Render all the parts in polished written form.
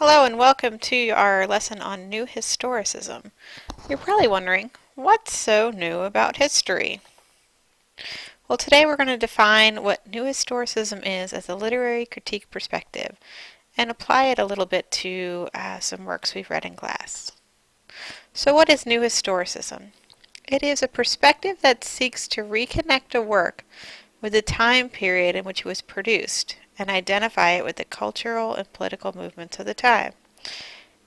Hello and welcome to our lesson on New Historicism. You're probably wondering, what's so new about history? Well, today we're going to define what New Historicism is as a literary critique perspective and apply it a little bit to some works we've read in class. So what is New Historicism? It is a perspective that seeks to reconnect a work with the time period in which it was produced and identify it with the cultural and political movements of the time.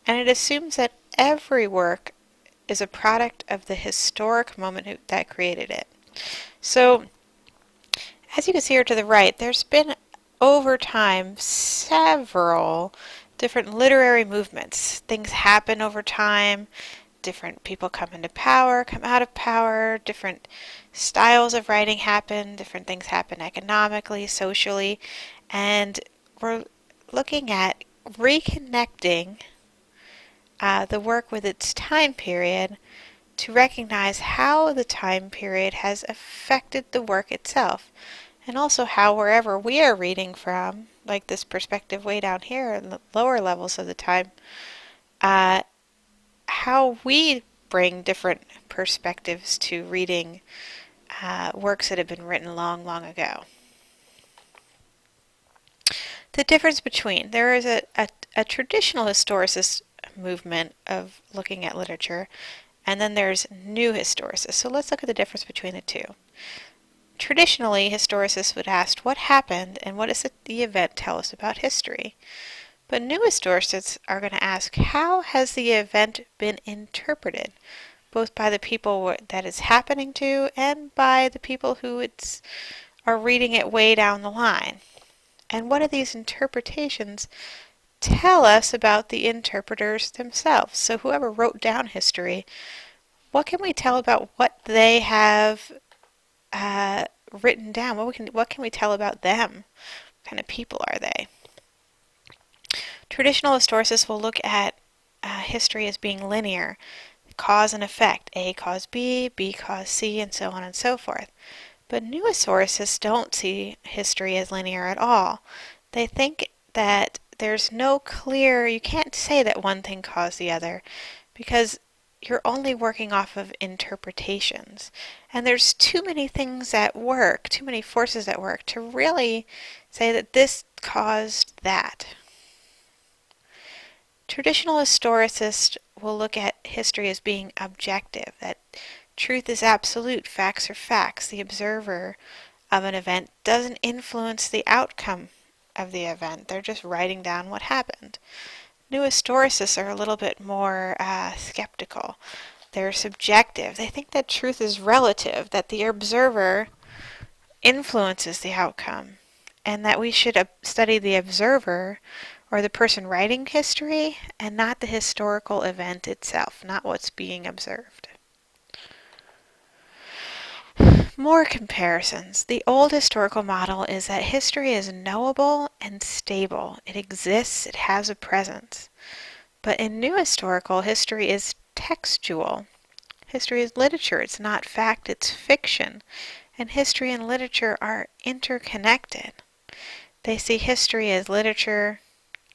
And it assumes that every work is a product of the historic moment that created it. So, as you can see here to the right, there's been over time several different literary movements. Things happen over time, different people come into power, come out of power, different styles of writing happen, different things happen economically, socially, and we're looking at reconnecting the work with its time period to recognize how the time period has affected the work itself, and also how wherever we are reading from, like this perspective way down here in the lower levels of the time, how we bring different perspectives to reading works that have been written long, long ago. The difference between, there is a traditional historicist movement of looking at literature, and then there's new historicists. So let's look at the difference between the two. Traditionally, historicists would ask what happened and what does the event tell us about history. But new historicists are going to ask how has the event been interpreted, both by the people that it's happening to and by the people who are reading it way down the line. And what do these interpretations tell us about the interpreters themselves? So whoever wrote down history, what can we tell about what they have written down? What can we tell about them? What kind of people are they? Traditional historicists will look at history as being linear, cause and effect, A cause B, B cause C, and so on and so forth. But new historicists don't see history as linear at all. They think that there's no clear, you can't say that one thing caused the other because you're only working off of interpretations. And there's too many things at work, too many forces at work to really say that this caused that. Traditional historicists will look at history as being objective, that truth is absolute, facts are facts. The observer of an event doesn't influence the outcome of the event. They're just writing down what happened. New historicists are a little bit more skeptical. They're subjective. They think that truth is relative, that the observer influences the outcome, and that we should study the observer or the person writing history and not the historical event itself, not what's being observed. More comparisons. The old historical model is that history is knowable and stable. It exists, it has a presence. But in new historical, history is textual. History is literature, it's not fact, it's fiction. And history and literature are interconnected. They see history as literature,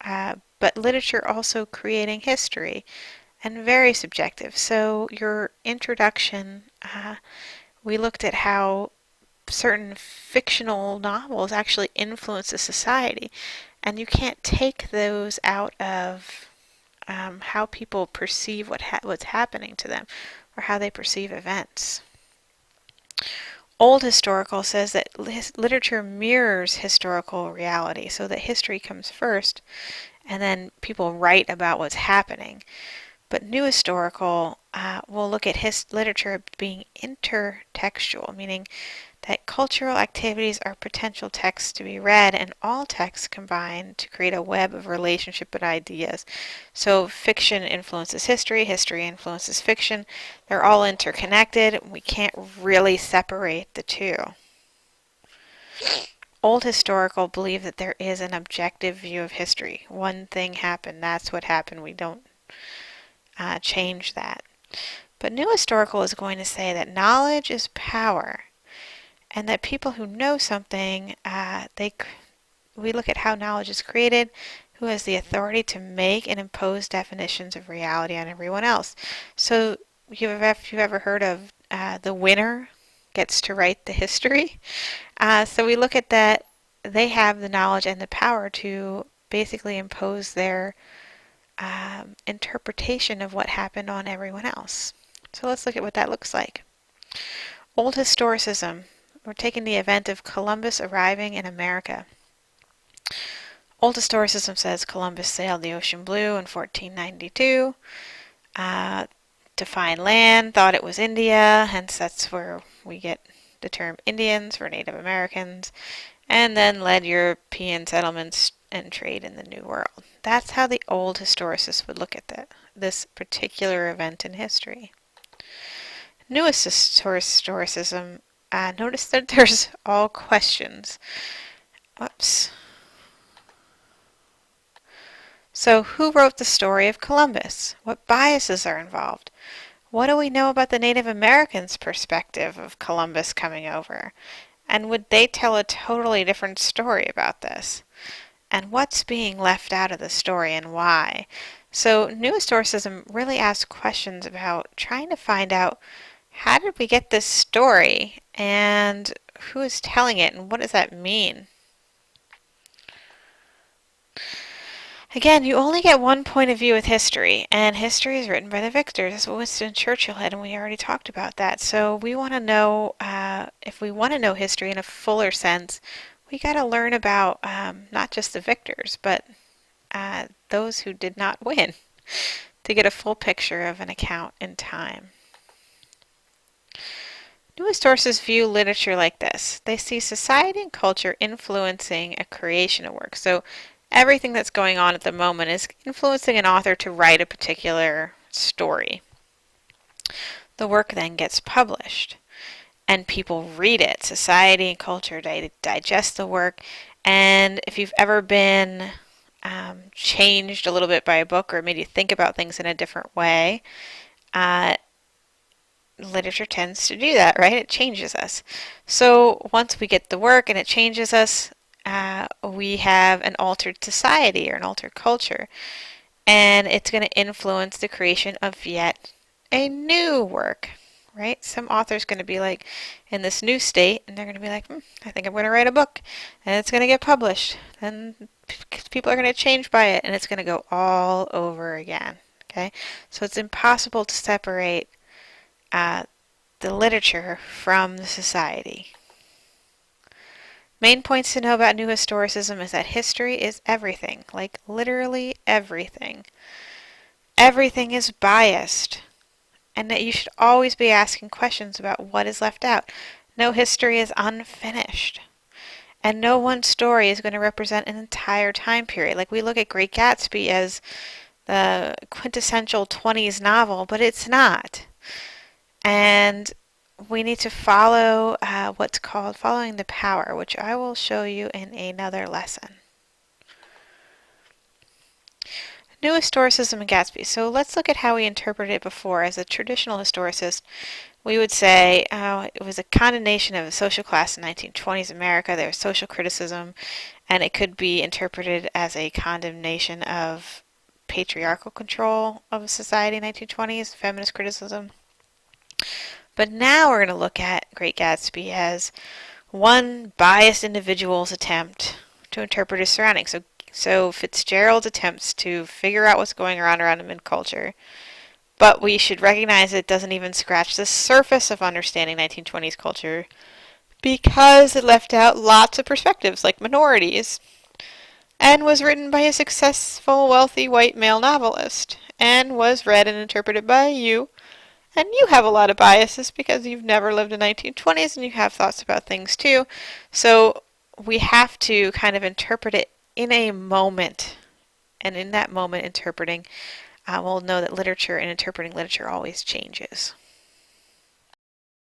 but literature also creating history, and very subjective. So your introduction, we looked at how certain fictional novels actually influence a society, and you can't take those out of how people perceive what's happening to them or how they perceive events. Old historical says that literature mirrors historical reality, so that history comes first and then people write about what's happening. But new historical will look at literature being intertextual, meaning that cultural activities are potential texts to be read, and all texts combine to create a web of relationship and ideas. So fiction influences history, history influences fiction. They're all interconnected. We can't really separate the two. Old historical believe that there is an objective view of history. One thing happened, that's what happened. We don't change that. But new historical is going to say that knowledge is power, and that people who know something, we look at how knowledge is created, who has the authority to make and impose definitions of reality on everyone else. So, if you've ever heard of the winner gets to write the history, so we look at that. They have the knowledge and the power to basically impose their interpretation of what happened on everyone else. So let's look at what that looks like. Old Historicism. We're taking the event of Columbus arriving in America. Old Historicism says Columbus sailed the ocean blue in 1492 to find land, thought it was India, hence that's where we get the term Indians for Native Americans, and then led European settlements and trade in the New World. That's how the old historicists would look at this particular event in history. Newest historicism, notice that there's all questions. Whoops. So who wrote the story of Columbus? What biases are involved? What do we know about the Native Americans' perspective of Columbus coming over? And would they tell a totally different story about this? And what's being left out of the story and why? So New Historicism really asks questions about trying to find out, how did we get this story and who is telling it and what does that mean? Again, you only get one point of view with history, and history is written by the victors. That's what Winston Churchill had, and we already talked about that. So we want to know, if we want to know history in a fuller sense, we got to learn about not just the victors, but those who did not win, to get a full picture of an account in time. New historians view literature like this. They see society and culture influencing a creation of work. So everything that's going on at the moment is influencing an author to write a particular story. The work then gets published, and people read it. Society and culture digest the work, and if you've ever been changed a little bit by a book or made you think about things in a different way, literature tends to do that, right? It changes us. So once we get the work and it changes us, we have an altered society or an altered culture, and it's going to influence the creation of yet a new work, right? Some author's going to be like in this new state, and they're going to be like, I think I'm going to write a book, and it's going to get published, and people are going to change by it, and it's going to go all over again. Okay, so it's impossible to separate the literature from the society. Main points to know about New Historicism is that history is everything, like literally everything. Everything is biased, and that you should always be asking questions about what is left out. No history is unfinished, and no one story is going to represent an entire time period. Like we look at Great Gatsby as the quintessential 20s novel, but it's not. And we need to follow what's called following the power, which I will show you in another lesson. New Historicism and Gatsby. So let's look at how we interpreted it before. As a traditional historicist, we would say it was a condemnation of a social class in 1920s America. There was social criticism, and it could be interpreted as a condemnation of patriarchal control of a society in 1920s, feminist criticism. But now we're going to look at Great Gatsby as one biased individual's attempt to interpret his surroundings. So Fitzgerald attempts to figure out what's going around him in culture, but we should recognize it doesn't even scratch the surface of understanding 1920s culture because it left out lots of perspectives like minorities, and was written by a successful, wealthy white male novelist, and was read and interpreted by you. And you have a lot of biases because you've never lived in the 1920s and you have thoughts about things too. So we have to kind of interpret it in a moment. And in that moment interpreting, we'll know that literature and interpreting literature always changes.